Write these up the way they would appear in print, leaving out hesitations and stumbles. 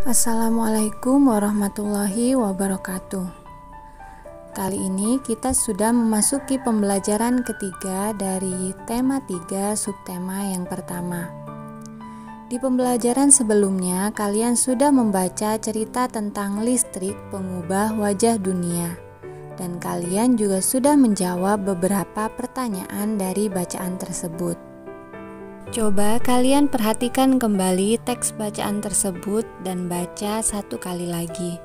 Assalamualaikum warahmatullahi wabarakatuh. Kali ini kita sudah memasuki pembelajaran ketiga dari tema 3 subtema yang pertama. Di pembelajaran sebelumnya kalian sudah membaca cerita tentang listrik pengubah wajah dunia, dan kalian juga sudah menjawab beberapa pertanyaan dari bacaan tersebut. Coba kalian perhatikan kembali teks bacaan tersebut dan baca satu kali lagi.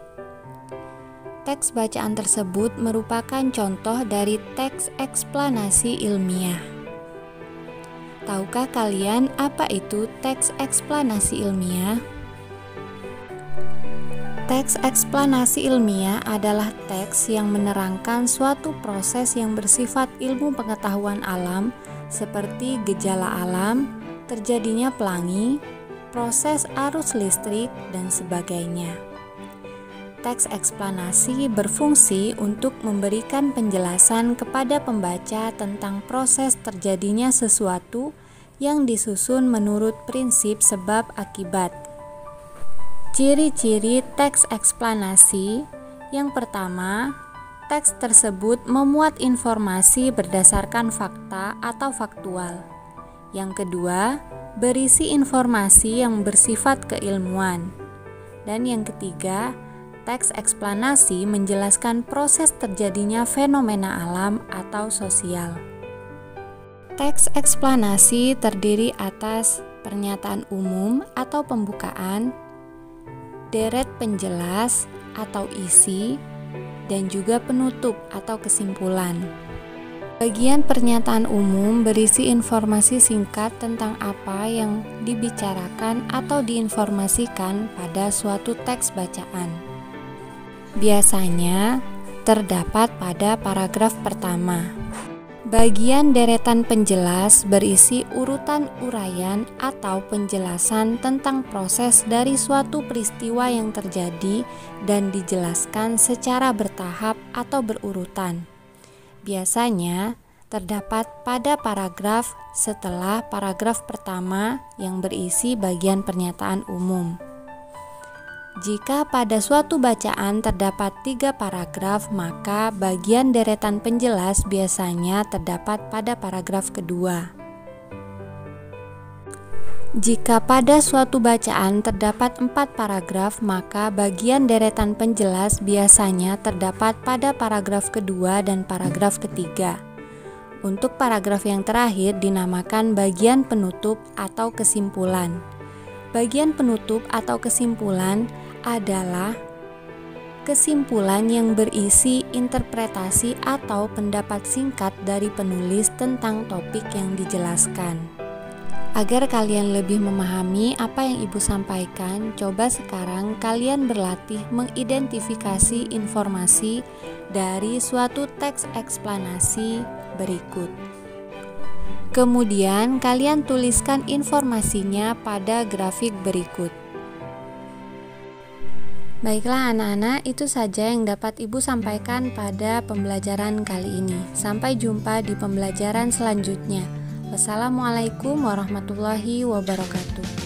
Teks bacaan tersebut merupakan contoh dari teks eksplanasi ilmiah. Tahukah kalian apa itu teks eksplanasi ilmiah? Teks eksplanasi ilmiah adalah teks yang menerangkan suatu proses yang bersifat ilmu pengetahuan alam seperti gejala alam, terjadinya pelangi, proses arus listrik, dan sebagainya. Teks eksplanasi berfungsi untuk memberikan penjelasan kepada pembaca tentang proses terjadinya sesuatu yang disusun menurut prinsip sebab akibat. Ciri-ciri teks eksplanasi: yang pertama, teks tersebut memuat informasi berdasarkan fakta atau faktual. Yang kedua, berisi informasi yang bersifat keilmuan. Dan yang ketiga, teks eksplanasi menjelaskan proses terjadinya fenomena alam atau sosial. Teks eksplanasi terdiri atas pernyataan umum atau pembukaan, deret penjelas atau isi, dan juga penutup atau kesimpulan. Bagian pernyataan umum berisi informasi singkat tentang apa yang dibicarakan atau diinformasikan pada suatu teks bacaan. Biasanya terdapat pada paragraf pertama. Bagian deretan penjelas berisi urutan uraian atau penjelasan tentang proses dari suatu peristiwa yang terjadi dan dijelaskan secara bertahap atau berurutan. Biasanya terdapat pada paragraf setelah paragraf pertama yang berisi bagian pernyataan umum. Jika pada suatu bacaan terdapat 3 paragraf, maka bagian deretan penjelas biasanya terdapat pada paragraf kedua. Jika pada suatu bacaan terdapat 4 paragraf, maka bagian deretan penjelas biasanya terdapat pada paragraf kedua dan paragraf ketiga. Untuk paragraf yang terakhir dinamakan bagian penutup atau kesimpulan. Bagian penutup atau kesimpulan adalah kesimpulan yang berisi interpretasi atau pendapat singkat dari penulis tentang topik yang dijelaskan. Agar kalian lebih memahami apa yang Ibu sampaikan, coba sekarang kalian berlatih mengidentifikasi informasi dari suatu teks eksplanasi berikut. Kemudian kalian tuliskan informasinya pada grafik berikut. Baiklah anak-anak, itu saja yang dapat Ibu sampaikan pada pembelajaran kali ini. Sampai jumpa di pembelajaran selanjutnya. Wassalamualaikum warahmatullahi wabarakatuh.